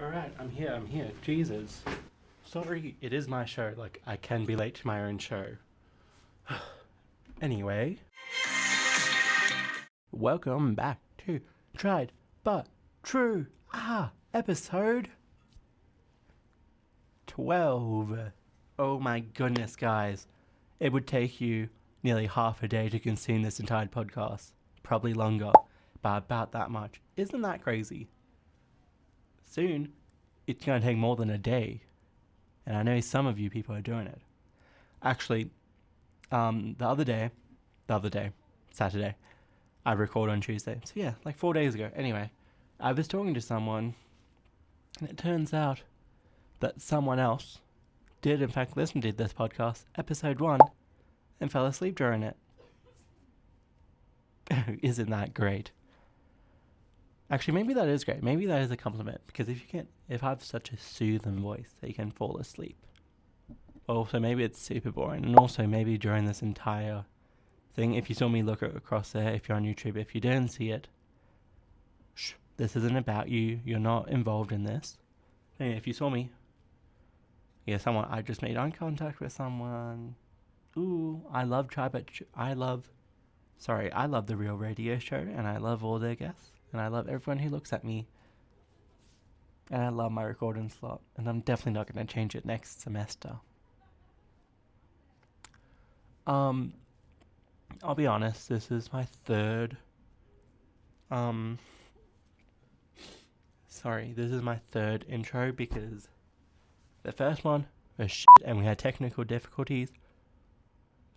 Alright, I'm here. Jesus. Sorry, it is my show. I can be late to my own show. Anyway. Welcome back to Tried But True. Episode 12. Oh my goodness, guys. It would take you nearly half a day to consume this entire podcast. Probably longer, but about that much. Isn't that crazy? Soon, it's going to take more than a day. And I know some of you people are doing it. Actually, the other day, Saturday, I record on Tuesday. So yeah, 4 days ago. Anyway, I was talking to someone, and it turns out that someone else did in fact listen to this podcast, episode 1, and fell asleep during it. Isn't that great? Actually, maybe that is great. Maybe that is a compliment, because if I have such a soothing voice that you can fall asleep. Also, maybe it's super boring. And also, maybe during this entire thing, if you saw me look across there, if you're on YouTube, if you didn't see it, this isn't about you. You're not involved in this. Anyway, if you saw me, I just made eye contact with someone. Ooh, I love the Real Radio Show, and I love all their guests, and I love everyone who looks at me, and I love my recording slot, and I'm definitely not going to change it next semester. I'll be honest, this is my third intro, because the first one was shit and we had technical difficulties.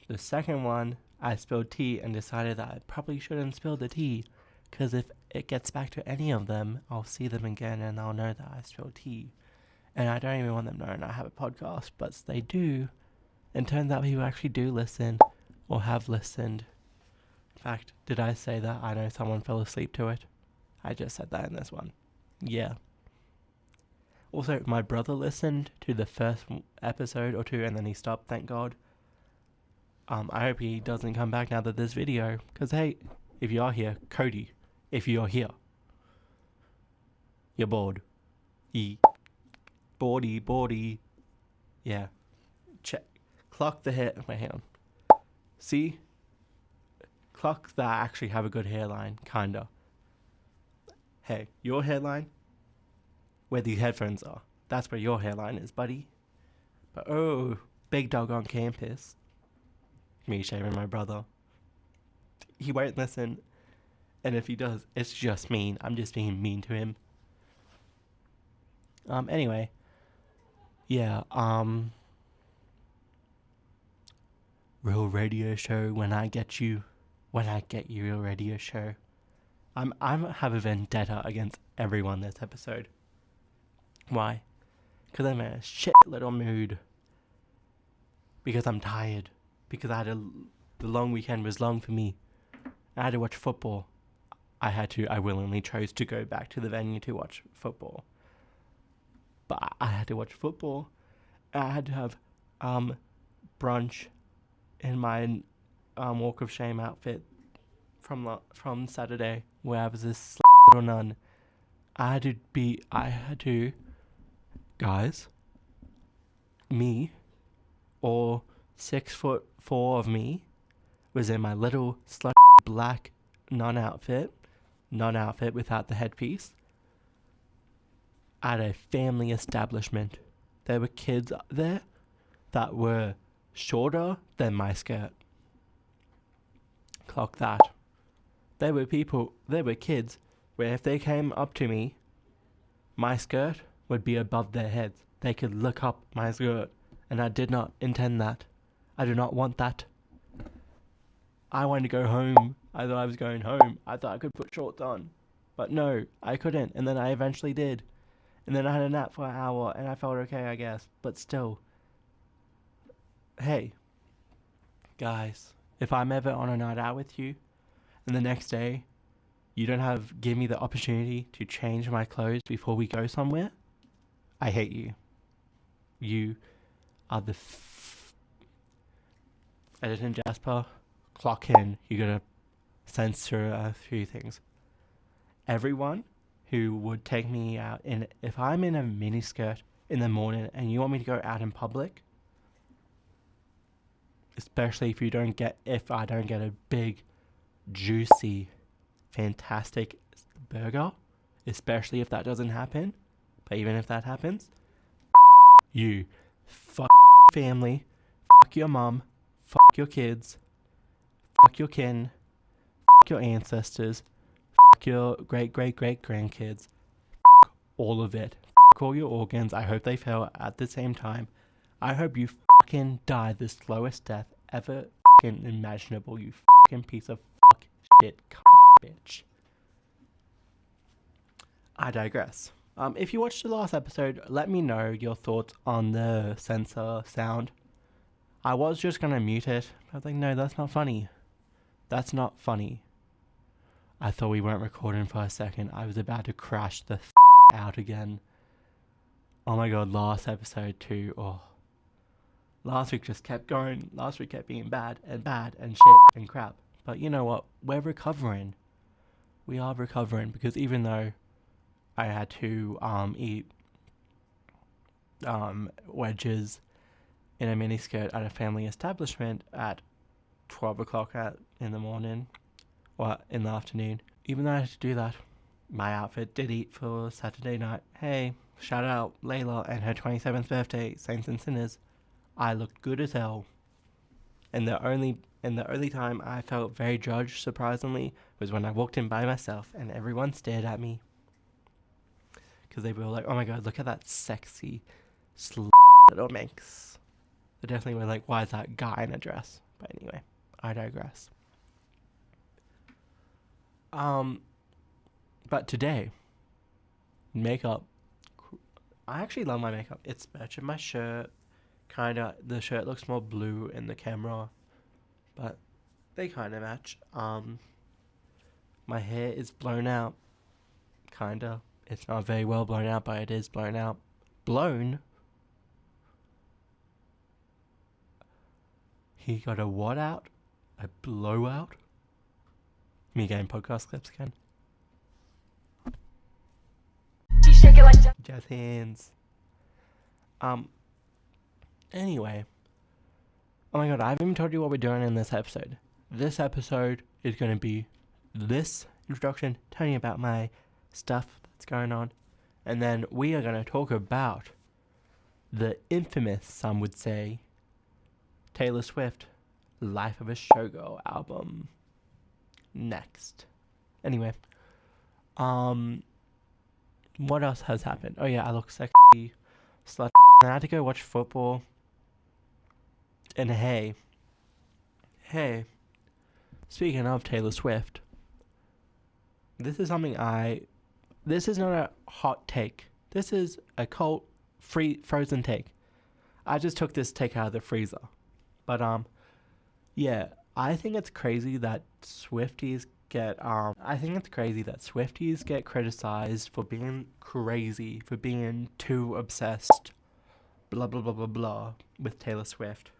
The second one, I spilled tea and decided that I probably shouldn't spill the tea, because if it gets back to any of them, I'll see them again and I'll know that I spilled tea. And I don't even want them knowing I have a podcast, but they do. And turns out people actually do listen, or have listened. In fact, did I say that I know someone fell asleep to it? I just said that in this one. Yeah. Also, my brother listened to the first episode or two and then he stopped, thank God. I hope he doesn't come back now that there's video. Because, hey, if you are here, Cody, if you're here, you're bored. Boardy. Yeah. Check. Clock the hair. Wait, hang on. See? Clock that I actually have a good hairline, kinda. Hey, your hairline? Where these headphones are. That's where your hairline is, buddy. But oh, big dog on campus. Me shaming my brother. He won't listen. And if he does, it's just mean. I'm just being mean to him. Anyway. Yeah, Real Radio Show, when I get you, Real Radio Show. I have a vendetta against everyone this episode. Why? Because I'm in a shit little mood. Because I'm tired. Because the long weekend was long for me. I had to watch football. I willingly chose to go back to the venue to watch football. But I had to watch football. I had to have brunch in my walk of shame outfit from Saturday, where I was this little nun. Guys, me, or 6'4" of me, was in my little black nun outfit without the headpiece, at a family establishment. There were kids there that were shorter than my skirt. Clock that. There were kids where if they came up to me, my skirt would be above their heads. They could look up my skirt, and I did not intend that. I do not want that. I wanted to go home. I thought I was going home. I thought I could put shorts on. But no, I couldn't, and then I eventually did. And then I had a nap for an hour, and I felt okay, I guess. But still. Hey. Guys, if I'm ever on a night out with you, and the next day, you don't give me the opportunity to change my clothes before we go somewhere, I hate you. You are the Editor Jasper, clock in. You're gonna censor a few things. Everyone who would take me out in, if I'm in a miniskirt in the morning and you want me to go out in public, especially if I don't get a big, juicy, fantastic burger, especially if that doesn't happen, but even if that happens, you, fuck family, fuck your mum, fuck your kids, fuck your kin, fuck your ancestors, fuck your great-great-great-grandkids, fuck all of it, fuck all your organs. I hope they fail at the same time. I hope you fucking die the slowest death ever fucking imaginable, you fucking piece of fuck shit bitch. I digress. If you watched the last episode, let me know your thoughts on the censor sound. I was just gonna mute it. I was like, no, that's not funny. That's not funny. I thought we weren't recording for a second. I was about to crash the out again. Oh my god, last episode too. Oh. Last week just kept going. Last week kept being bad and shit and crap. But you know what? We're recovering. We are recovering, because even though I had to eat wedges in a miniskirt at a family establishment at 12 o'clock in the morning, or in the afternoon. Even though I had to do that, my outfit did eat for Saturday night. Hey, shout out Layla and her 27th birthday, Saints and Sinners. I looked good as hell. And the only time I felt very judged, surprisingly, was when I walked in by myself and everyone stared at me. Because they were like, oh my god, look at that sexy little minx. They definitely were like, why is that guy in a dress? But anyway, I digress. But today, makeup. I actually love my makeup. It's matching my shirt. Kinda, the shirt looks more blue in the camera, but they kinda match. My hair is blown out. Kinda. It's not very well blown out, but it is blown out. Blown? He got a what out? A blowout? Me getting podcast clips again. Jazz hands. Anyway. Oh my god, I haven't even told you what we're doing in this episode. This episode is going to be this introduction, telling you about my stuff that's going on. And then we are going to talk about the infamous, some would say, Taylor Swift, Life of a Showgirl album. Next. Anyway. What else has happened? Oh yeah, I look sexy. Slut. I had to go watch football. And hey, speaking of Taylor Swift, this is not a hot take. This is a cold, frozen take. I just took this take out of the freezer. But, yeah, I think it's crazy that Swifties get criticized for being crazy, for being too obsessed, blah, blah, blah, blah, blah, with Taylor Swift.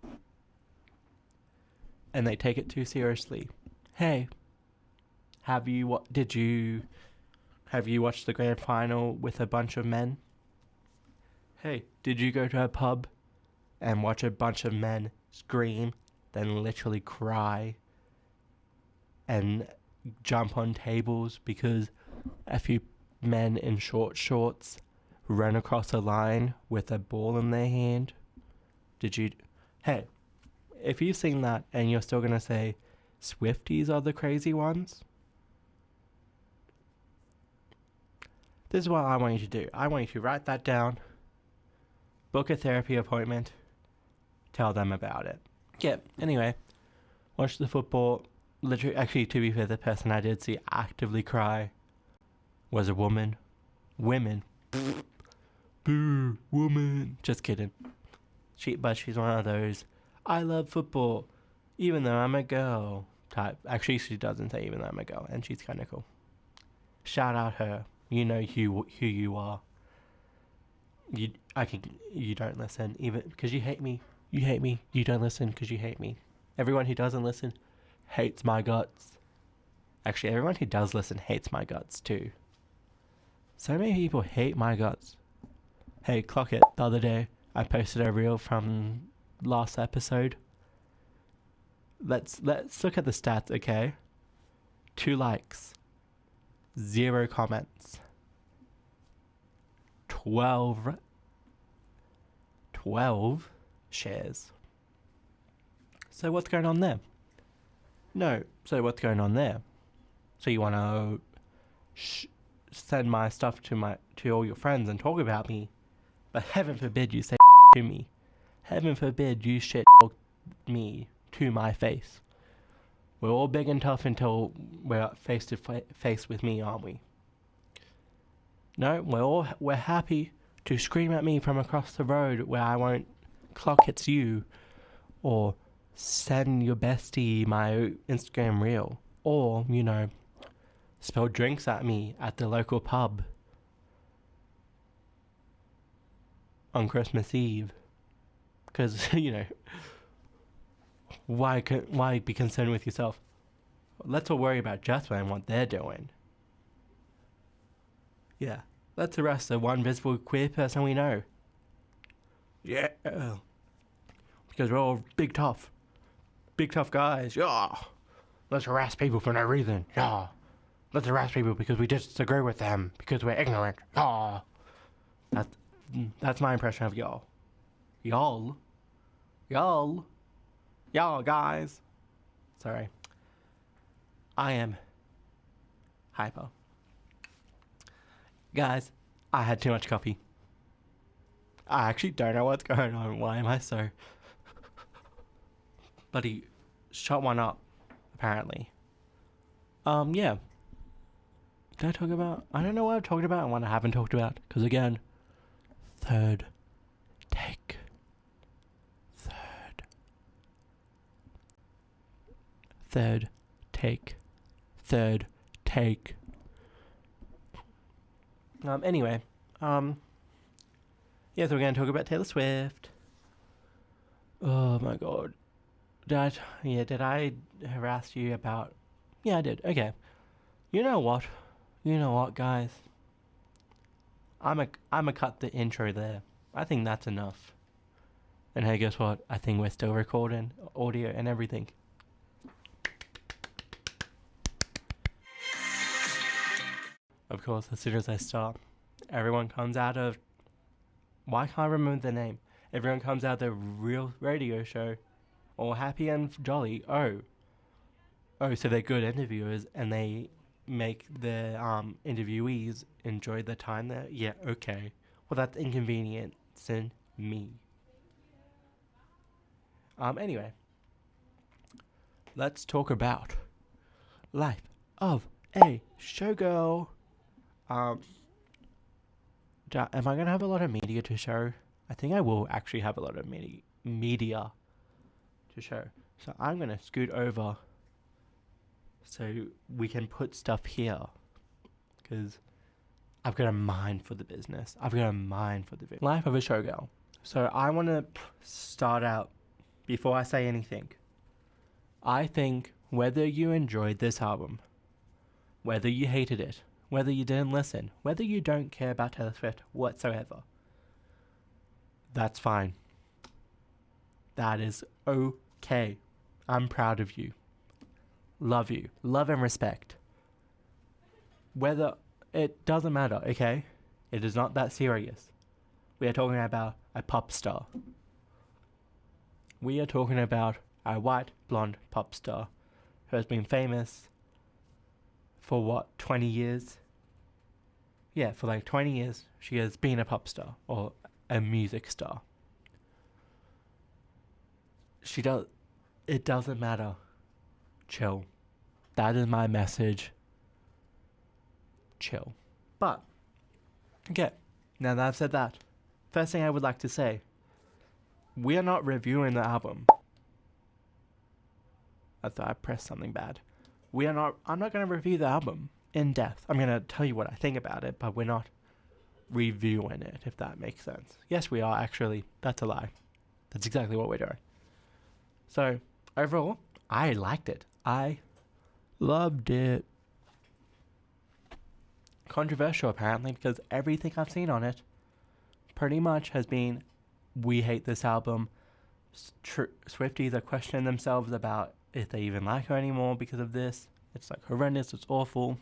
And they take it too seriously. Hey, have you watched the grand final with a bunch of men? Hey, did you go to a pub and watch a bunch of men scream, then literally cry and jump on tables because a few men in short shorts ran across a line with a ball in their hand? Hey, if you've seen that and you're still going to say Swifties are the crazy ones, this is what I want you to do. I want you to write that down, book a therapy appointment, tell them about it. Yeah, anyway, watch the football. Literally, actually, to be fair, the person I did see actively cry was a woman. Women. Boo, woman. Just kidding. But she's one of those, I love football, even though I'm a girl type. Actually, she doesn't say even though I'm a girl, and she's kind of cool. Shout out her. You know who you are. You don't listen, even because you hate me. You hate me. You don't listen because you hate me. Everyone who doesn't listen hates my guts. Actually, everyone who does listen hates my guts too. So many people hate my guts. Hey, clock it. The other day, I posted a reel from last episode. Let's look at the stats, okay? 2 likes, 0 comments, 12 shares. So what's going on there? No, so what's going on there? So you want to send my stuff to all your friends and talk about me, but heaven forbid you say to me. Heaven forbid you shit me to my face. We're all big and tough until we're face to face with me, aren't we? No, we're happy to scream at me from across the road where I won't clock it's you, or send your bestie my Instagram reel, or, spill drinks at me at the local pub on Christmas Eve. Because, why be concerned with yourself? Let's all worry about Jasper and what they're doing. Yeah, let's arrest the one visible queer person we know. Yeah. Because we're all big tough guys. Yeah. Let's harass people for no reason. Yeah. Let's harass people because we disagree with them, because we're ignorant. Yeah. That's my impression of y'all. Y'all, guys. Sorry. I am hyper. Guys, I had too much coffee. I actually don't know what's going on. Why am I so... But he shot one up, apparently. Yeah. Did I talk about... I don't know what I've talked about and what I haven't talked about. Because again, third take. Anyway, yeah, so we're going to talk about Taylor Swift. Oh my god. Did I harass you about... Yeah, I did. Okay. You know what, guys? I'ma cut the intro there. I think that's enough. And hey, guess what? I think we're still recording audio and everything. Of course, as soon as I start, everyone comes out of... Why can't I remember the name? Everyone comes out of the real radio show. All happy and jolly. Oh, so they're good interviewers and they make the interviewees enjoy the time there? Yeah, okay. Well, that's inconveniencing me. Anyway. Let's talk about life of a showgirl. Am I going to have a lot of media to show? I think I will actually have a lot of media to show. So I'm going to scoot over so we can put stuff here. Because I've got a mind for the business. Life of a showgirl. So I want to start out, before I say anything, I think whether you enjoyed this album, whether you hated it, whether you didn't listen, whether you don't care about Taylor Swift whatsoever, that's fine. That is okay. I'm proud of you. Love you. Love and respect. Whether... It doesn't matter, okay? It is not that serious. We are talking about a pop star. We are talking about a white, blonde pop star who has been famous for 20 years? Yeah, for 20 years, she has been a pop star or a music star. It doesn't matter. Chill. That is my message. Chill. But, okay, now that I've said that, first thing I would like to say, we are not reviewing the album. I thought I pressed something bad. I'm not going to review the album in depth. I'm going to tell you what I think about it, but we're not reviewing it, if that makes sense. Yes, we are, actually. That's a lie. That's exactly what we're doing. So, overall, I liked it. I loved it. controversial apparently, because everything I've seen on it pretty much has been, we hate this album. Swifties are questioning themselves about if they even like her anymore because of this. It's like horrendous, it's awful.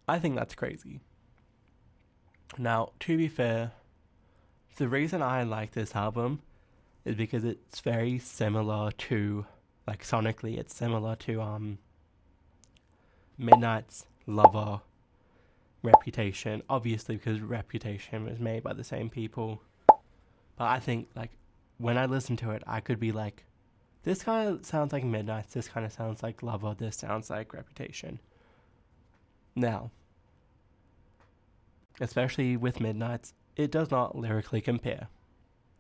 I think that's crazy. Now, to be fair, the reason I like this album is because it's very similar to, like, sonically, it's similar to Midnight's Lover, Reputation. Obviously, because Reputation was made by the same people. But I think, like, when I listen to it, I could be like, this kind of sounds like Midnight's, this kind of sounds like Lover, this sounds like Reputation. Now, especially with Midnight's, it does not lyrically compare.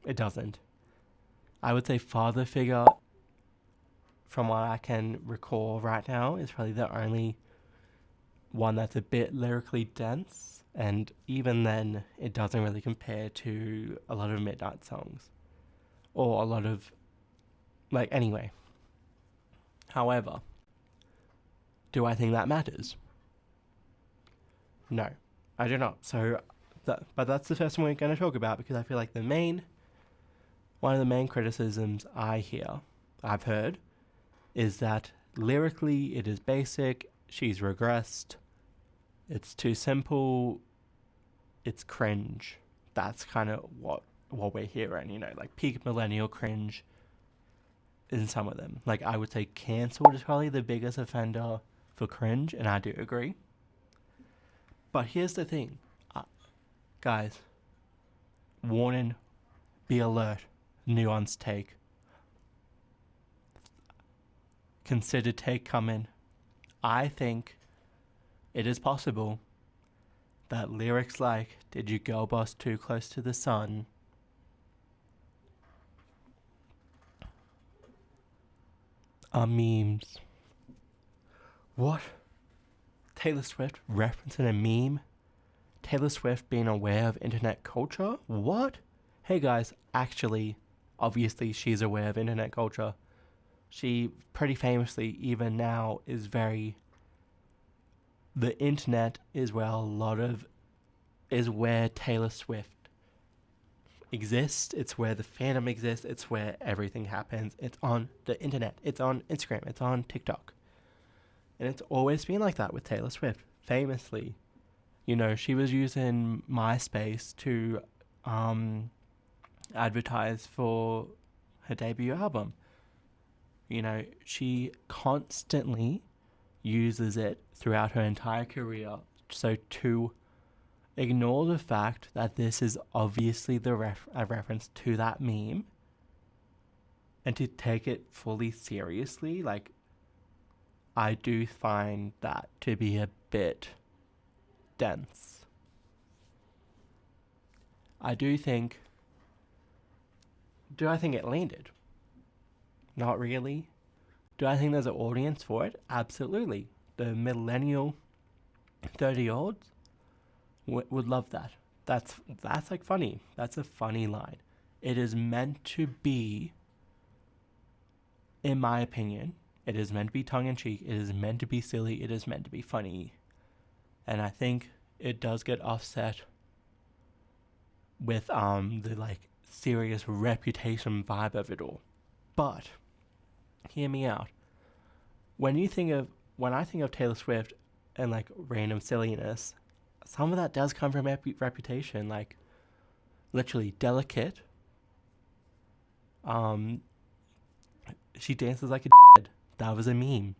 It doesn't. I would say Father Figure, from what I can recall right now, is probably the only one that's a bit lyrically dense, and even then, it doesn't really compare to a lot of Midnight songs. Or a lot of, like, anyway. However, do I think that matters? No, I do not. But that's the first one we're going to talk about, because I feel like one of the main criticisms I've heard, is that lyrically it is basic, she's regressed, it's too simple, it's cringe. That's kind of what we're hearing, like peak millennial cringe in some of them. Like, I would say Cancelled is probably the biggest offender for cringe, and I do agree. But here's the thing, guys, warning, be alert, nuanced take. Considered take coming. I think it is possible that lyrics like, did you girl boss too close to the sun, are memes. What? Taylor Swift referencing a meme? Taylor Swift being aware of internet culture? What? Hey guys, actually, obviously she's aware of internet culture. She pretty famously, even now, the internet is where Taylor Swift exists. It's where the fandom exists. It's where everything happens. It's on the internet. It's on Instagram. It's on TikTok. And it's always been like that with Taylor Swift. Famously, she was using MySpace to advertise for her debut album. She constantly uses it throughout her entire career. So to ignore the fact that this is obviously a reference to that meme, and to take it fully seriously, like, I do find that to be a bit dense. Do I think it landed? Not really. Do I think there's an audience for it? Absolutely. The millennial 30-year-olds would love that. That's like funny. That's a funny line. It is meant to be, in my opinion, it is meant to be tongue-in-cheek. It is meant to be silly. It is meant to be funny. And I think it does get offset with the, like, serious Reputation vibe of it all. But hear me out. When I think of Taylor Swift and, like, random silliness, some of that does come from Reputation. Like, literally, Delicate. She dances like a d***. That was a meme.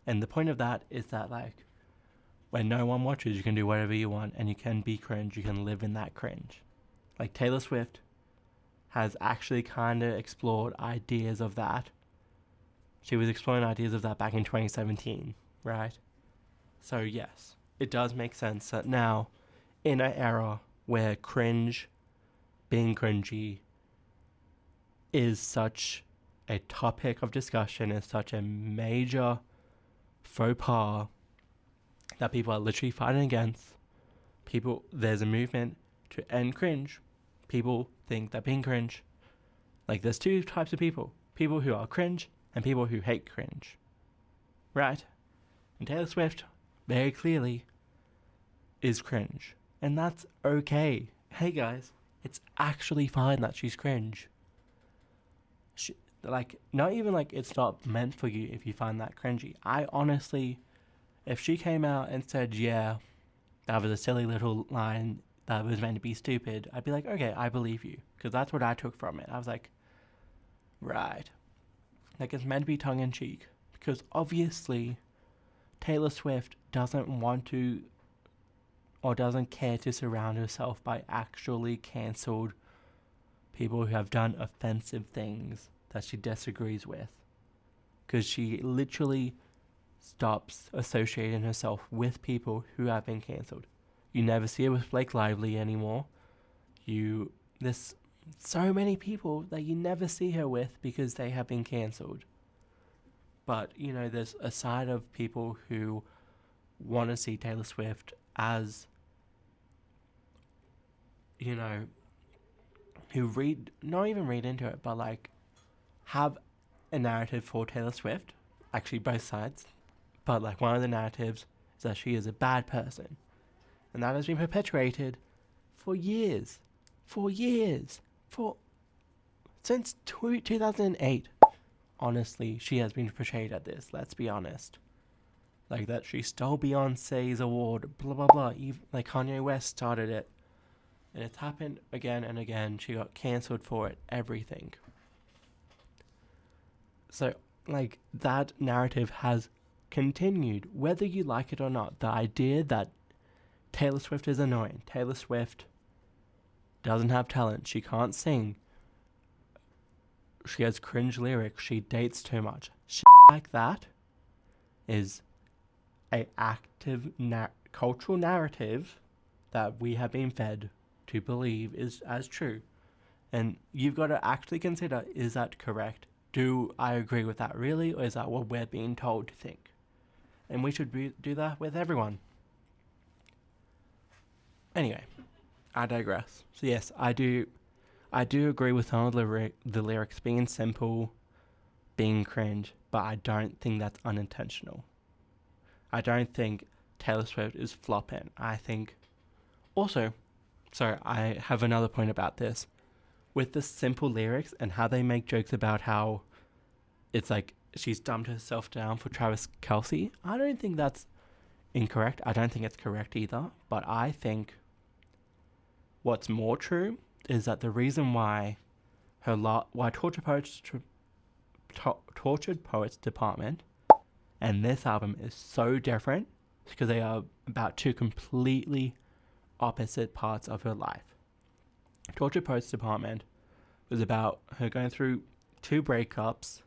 And the point of that is that, like, when no one watches, you can do whatever you want, and you can be cringe. You can live in that cringe. Like, Taylor Swift has actually kind of explored ideas of that. She was exploring ideas of that back in 2017, right? So yes, it does make sense that now, in an era where being cringy, is such a topic of discussion, is such a major faux pas that people are literally fighting against. There's a movement to end cringe. People think that being cringe, like, there's two types of people who are cringe and people who hate cringe, right? And Taylor Swift very clearly is cringe. And that's okay. Hey guys, it's actually fine that she's cringe. Not even like it's not meant for you if you find that cringy. I honestly, if she came out and said, yeah, that was a silly little line that was meant to be stupid, I'd be like, okay, I believe you. Because that's what I took from it. I was like, right. Like, it's meant to be tongue-in-cheek. Because obviously, Taylor Swift doesn't want to or doesn't care to surround herself by actually cancelled people who have done offensive things that she disagrees with. Because she literally stops associating herself with people who have been cancelled. You never see her with Blake Lively anymore. There's so many people that you never see her with because they have been cancelled. But, there's a side of people who want to see Taylor Swift as, who not even read into it, but like have a narrative for Taylor Swift. Actually, both sides. But like one of the narratives is that she is a bad person. And that has been perpetuated for years. Since 2008. Honestly, she has been portrayed at this, let's be honest. Like that she stole Beyonce's award, blah blah blah. Even, like Kanye West started it. And it's happened again and again. She got cancelled for it, everything. So, like, that narrative has continued, whether you like it or not. The idea that Taylor Swift is annoying. Taylor Swift doesn't have talent. She can't sing. She has cringe lyrics. She dates too much. Shit like that is a active cultural narrative that we have been fed to believe is as true. And you've got to actually consider, is that correct? Do I agree with that really? Or is that what we're being told to think? And we should do that with everyone. Anyway, I digress. So yes, I do agree with some of the lyrics being simple, being cringe, but I don't think that's unintentional. I don't think Taylor Swift is flopping. I think also, sorry, I have another point about this. With the simple lyrics and how they make jokes about how it's like she's dumbed herself down for Travis Kelce, I don't think that's incorrect. I don't think it's correct either. But I think what's more true is that the reason why Tortured Poets Department and this album is so different is because they are about two completely opposite parts of her life. Tortured Poets Department was about her going through 2 breakups,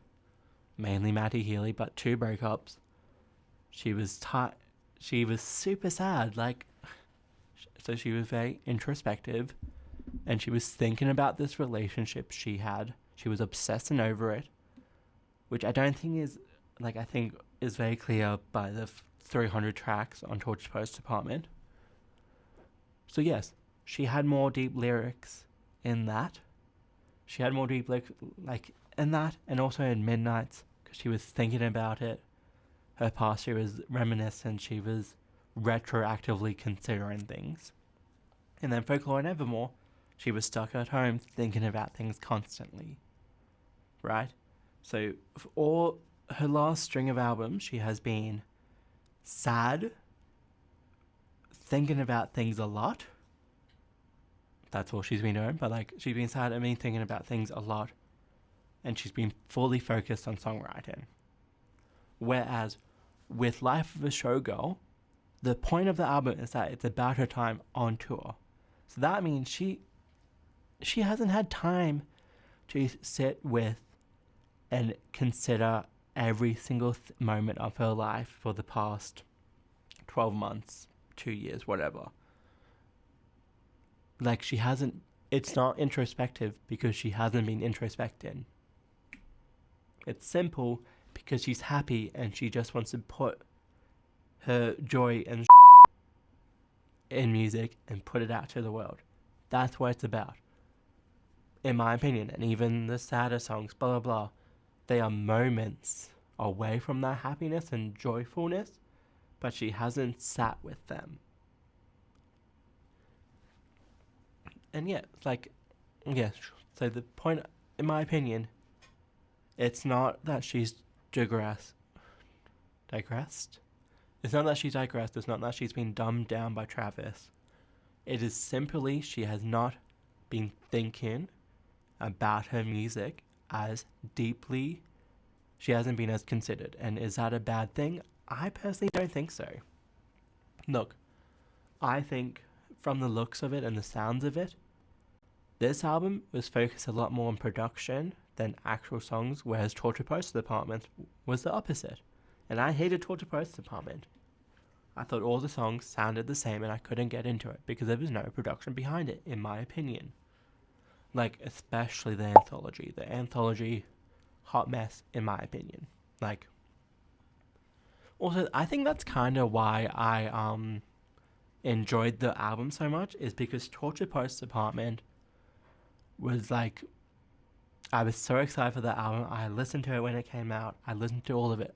mainly Matty Healy, but 2 breakups. She was super sad, so she was very introspective, and she was thinking about this relationship she had. She was obsessing over it, which I don't think is, I think is very clear by the 300 tracks on Tortured Poets Department. So yes, she had more deep lyrics in that. She had more deep lyrics in that, and also in Midnights, because she was thinking about it. Her past, she was reminiscent. She was retroactively considering things. And then Folklore and Evermore, she was stuck at home thinking about things constantly. Right? So for all her last string of albums, she has been sad, thinking about things a lot. That's all she's been doing. But she's been sad and been thinking about things a lot. And she's been fully focused on songwriting. Whereas with Life of a Showgirl, the point of the album is that it's about her time on tour. So that means she hasn't had time to sit with and consider every single moment of her life for the past 12 months, 2 years, whatever. She hasn't, it's not introspective because she hasn't been introspecting. It's simple because she's happy and she just wants to put her joy and in music and put it out to the world. That's what it's about. In my opinion, and even the sadder songs, blah, blah, blah, they are moments away from that happiness and joyfulness, but she hasn't sat with them. And yeah, so the point, in my opinion, it's not that she's digressed. It's not that she's digressed. It's not that she's been dumbed down by Travis. It is simply she has not been thinking about her music as deeply. She hasn't been as considered. And is that a bad thing? I personally don't think so. Look, I think from the looks of it and the sounds of it, this album was focused a lot more on production than actual songs, whereas Torture Post Department was the opposite. And I hated Torture Post Department. I thought all the songs sounded the same and I couldn't get into it because there was no production behind it, in my opinion. Like, especially the anthology. The anthology, hot mess, in my opinion. Like, also, I think that's kind of why I enjoyed the album so much, is because Torture Post Department was like, I was so excited for that album. I listened to it when it came out. I listened to all of it.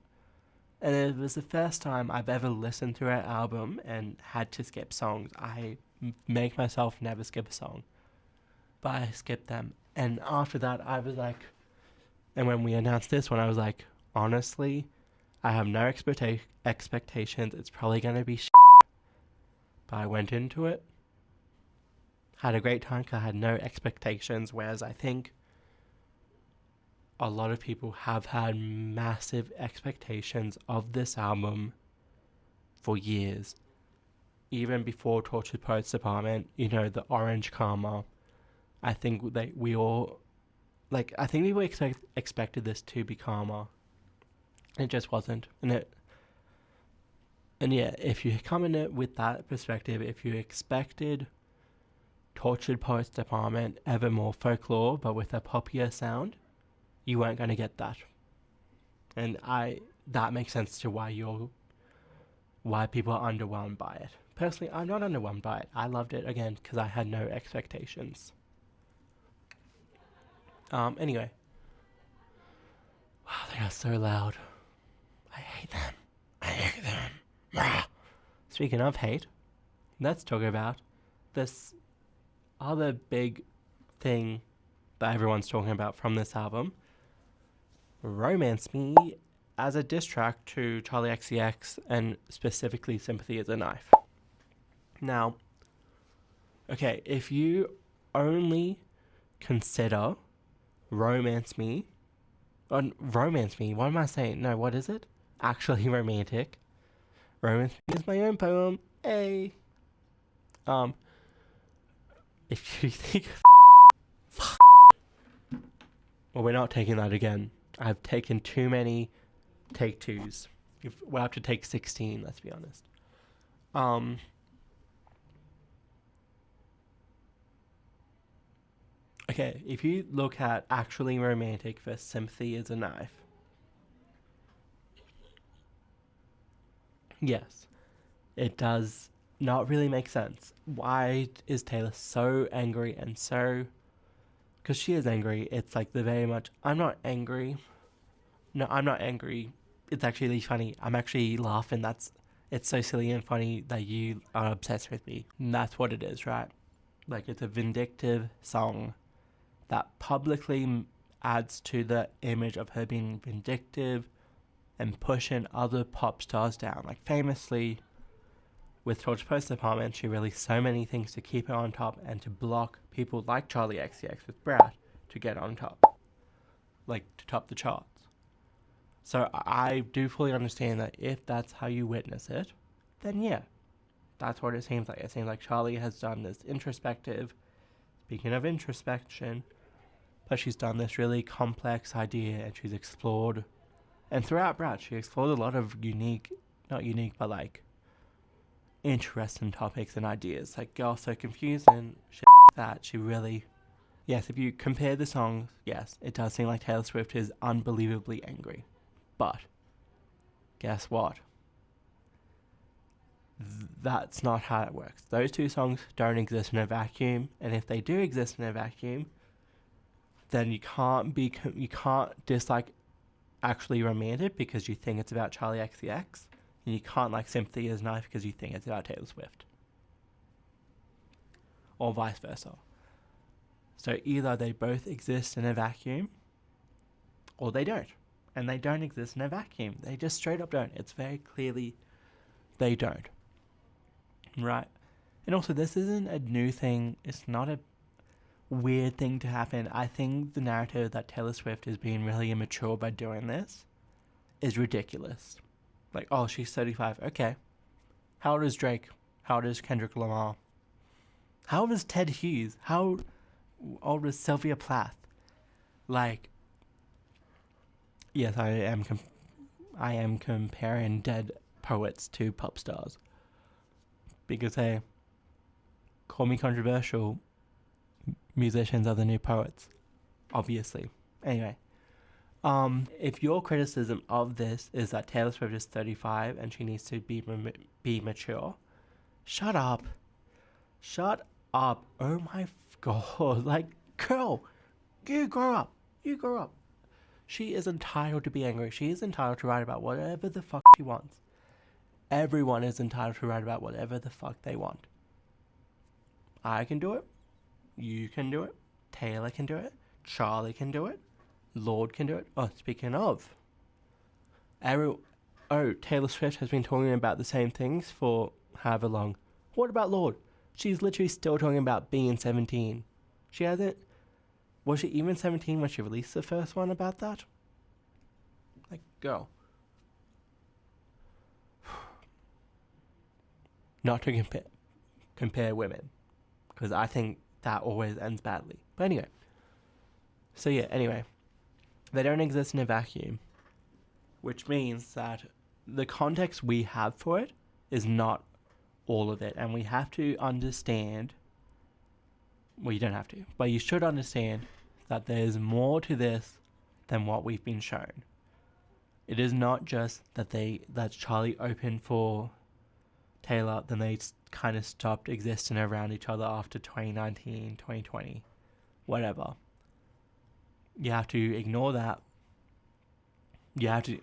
And it was the first time I've ever listened to an album and had to skip songs. I make myself never skip a song, but I skipped them. And after that, I was like, and when we announced this one, I was like, honestly, I have no expectations. It's probably going to be shit. But I went into it, had a great time because I had no expectations, whereas I think a lot of people have had massive expectations of this album for years. Even before Tortured Poets Department, the Orange Karma. I think we all expected this to be Karma. It just wasn't. And yeah, if you come in it with that perspective, if you expected Tortured Poets Department, Evermore Folklore, but with a poppier sound, you weren't going to get that. And that makes sense to why people are underwhelmed by it. Personally, I'm not underwhelmed by it. I loved it, again, because I had no expectations. Anyway. Wow, they are so loud. I hate them. Speaking of hate, let's talk about this other big thing that everyone's talking about from this album. Romance Me as a diss track to Charli XCX, and specifically Sympathy Is a Knife. Now, okay, if you only consider Romance Me, what am I saying? No, what is it? Actually Romantic. Romance Me is my own poem. Hey. If you think well, we're not taking that again. I've taken too many take twos. We'll have to take 16, let's be honest. Okay, if you look at Actually Romantic for Sympathy Is a Knife, yes, it does not really make sense. Why is Taylor so angry and so... Because she is angry. It's like the very much, I'm not angry. No, I'm not angry. It's actually funny. I'm actually laughing. It's so silly and funny that you are obsessed with me. And that's what it is, right? Like, it's a vindictive song that publicly adds to the image of her being vindictive and pushing other pop stars down. Like, famously, with Torture Post Department, she released so many things to keep her on top and to block people like Charli XCX with Brat to get on top. Like, to top the charts. So I do fully understand that if that's how you witness it, then yeah, that's what it seems like. It seems like Charli has done this introspective, speaking of introspection, but she's done this really complex idea and she's explored, and throughout Brat, she explored a lot of interesting topics and ideas, like Girl So Confused and shit like that. She really, yes, if you compare the songs, yes, it does seem like Taylor Swift is unbelievably angry. But, guess what? That's not how it works. Those two songs don't exist in a vacuum, and if they do exist in a vacuum, then you can't dislike Actually Romantic because you think it's about Charli XCX. And you can't like Sympathy Is a Knife because you think it's about Taylor Swift. Or vice versa. So either they both exist in a vacuum, or they don't. And they don't exist in a vacuum. They just straight up don't. It's very clearly they don't. Right? And also, this isn't a new thing. It's not a weird thing to happen. I think the narrative that Taylor Swift is being really immature by doing this is ridiculous. Like, oh, she's 35. Okay. How old is Drake? How old is Kendrick Lamar? How old is Ted Hughes? How old is Sylvia Plath? Like, yes, I am comparing dead poets to pop stars. Because, hey, call me controversial, musicians are the new poets, obviously. Anyway, if your criticism of this is that Taylor Swift is 35 and she needs to be mature, shut up. Shut up. Oh my God. Like, girl, you grow up. You grow up. She is entitled to be angry. She is entitled to write about whatever the fuck she wants. Everyone is entitled to write about whatever the fuck they want. I can do it. You can do it. Taylor can do it. Charlie can do it. Lorde can do it. Oh, speaking of, Taylor Swift has been talking about the same things for however long. What about Lorde? She's literally still talking about being 17. She hasn't. Was she even 17 when she released the first one about that? Like, girl. Not to compare women, because I think that always ends badly. But anyway. So yeah, anyway. They don't exist in a vacuum, which means that the context we have for it is not all of it, and we have to understand, well, you don't have to, but you should understand that there's more to this than what we've been shown. It is not just that Charlie opened for Taylor, then they kind of stopped existing around each other after 2019, 2020, whatever. You have to ignore that.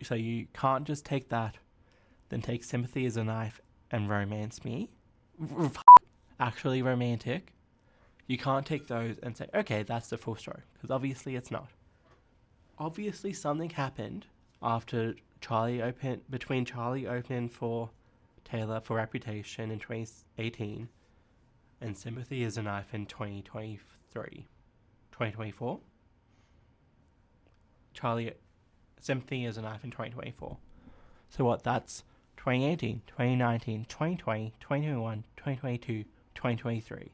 So you can't just take that, then take Sympathy Is a Knife and Romance Me. Actually romantic. You can't take those and say, okay, that's the full story. Because obviously it's not. Obviously something happened after between Charlie opening for Taylor for Reputation in 2018 and Sympathy Is a Knife in 2024. Sympathy Is a Knife in 2024. So what, that's 2018, 2019, 2020, 2021, 2022, 2023.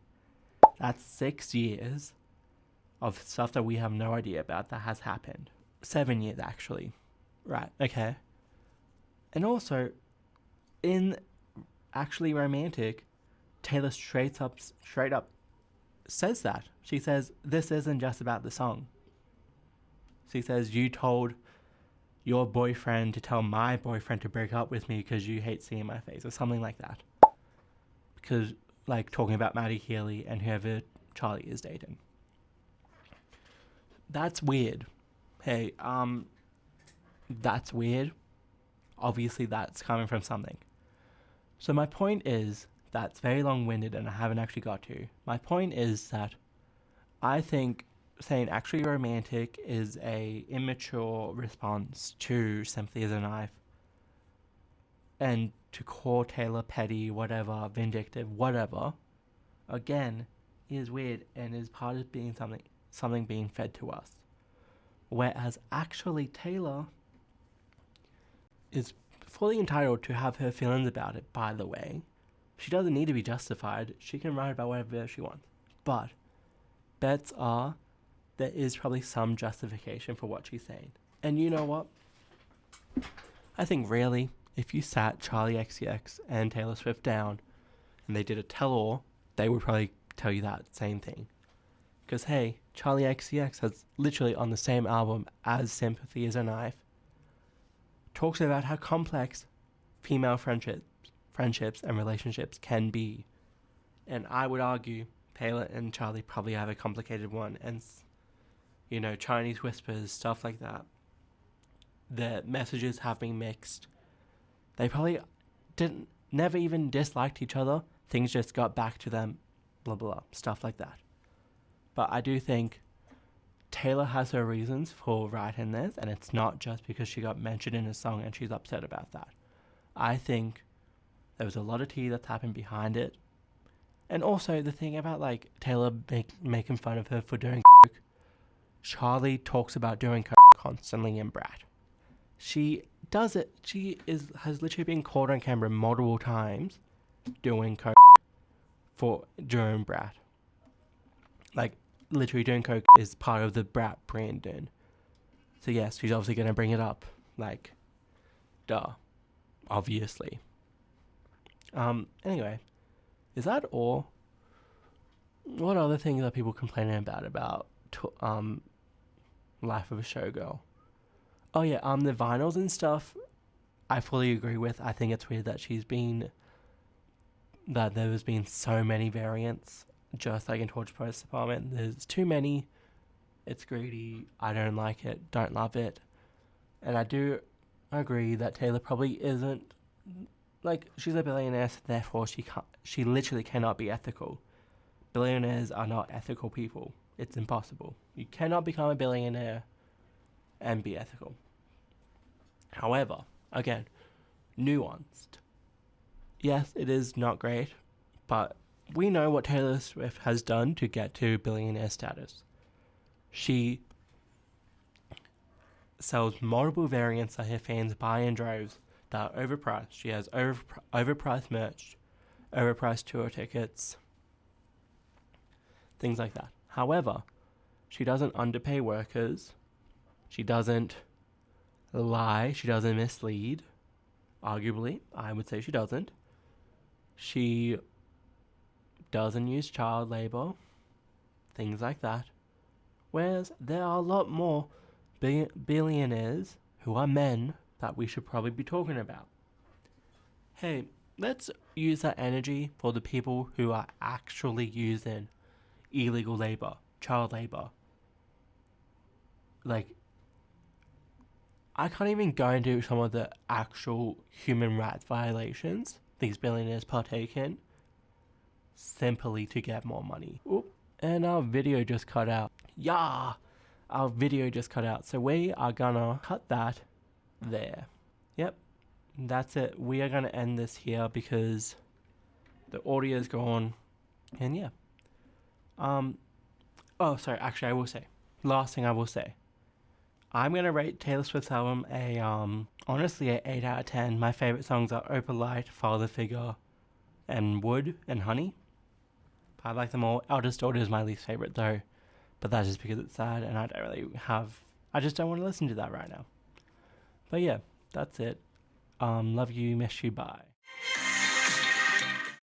That's 6 years of stuff that we have no idea about that has happened. 7 years, actually. Right, okay. And also, in Actually Romantic, Taylor straight up says that. She says, this isn't just about the song. She says, you told your boyfriend to tell my boyfriend to break up with me because you hate seeing my face, or something like that. Because, like, talking about Maddie Healy and whoever Charlie is dating. That's weird. Hey, that's weird. Obviously, that's coming from something. So my point is, that's very long-winded and I haven't actually got to. My point is that I think saying Actually Romantic is a immature response to Sympathy Is a Knife, and to call Taylor petty, whatever, vindictive, whatever, again, is weird and is part of being something being fed to us. Whereas actually Taylor is fully entitled to have her feelings about it, by the way. She doesn't need to be justified. She can write about whatever she wants. But bets are there is probably some justification for what she's saying. And you know what? I think really, if you sat Charlie XCX and Taylor Swift down and they did a tell-all, they would probably tell you that same thing. Because hey, Charlie XCX has literally on the same album as Sympathy Is a Knife talks about how complex female friendships and relationships can be. And I would argue Taylor and Charlie probably have a complicated one, and Chinese whispers, stuff like that. The messages have been mixed. They probably didn't never even disliked each other. Things just got back to them, blah blah blah, stuff like that. But I do think Taylor has her reasons for writing this, and it's not just because she got mentioned in a song and she's upset about that. I think there was a lot of tea that's happened behind it. And also the thing about like Taylor making fun of her for doing coke. Charlie talks about doing coke constantly in Brat. She does it. Has literally been caught on camera multiple times doing coke during Brat. Like literally doing coke is part of the Brat branding. So yes, she's obviously gonna bring it up. Like, duh, obviously. Anyway, is that all? What other things are people complaining about Life of a Showgirl? Oh yeah, the vinyls and stuff, I fully agree with. I think it's weird that there's been so many variants, just like in Torture Post Department. There's too many. It's greedy. I don't like it. Don't love it. And I do agree that Taylor probably isn't, like, she's a billionaire, so therefore she literally cannot be ethical. Billionaires are not ethical people. It's impossible. You cannot become a billionaire and be ethical. However, again, nuanced. Yes, it is not great, but we know what Taylor Swift has done to get to billionaire status. She sells multiple variants that her fans buy in droves that are overpriced. She has overpriced merch, overpriced tour tickets, things like that. However, she doesn't underpay workers. She doesn't lie. She doesn't mislead. Arguably, I would say she doesn't. She doesn't use child labor. Things like that. Whereas there are a lot more billionaires who are men that we should probably be talking about. Hey, let's use that energy for the people who are actually using illegal labor, child labor. Like, I can't even go into some of the actual human rights violations these billionaires partake in simply to get more money. Oop. And our video just cut out. Yeah, our video just cut out. So we are gonna cut that there. Yep, that's it. We are gonna end this here because the audio is gone. And yeah. Oh, sorry. Actually, I will say. Last thing I will say. I'm gonna rate Taylor Swift's album honestly an 8 out of 10. My favorite songs are Open Light, Father Figure, and Wood and Honey. I like them all. Eldest Daughter is my least favorite though, but that's just because it's sad and I just don't want to listen to that right now. But yeah, that's it. Love you, miss you, bye.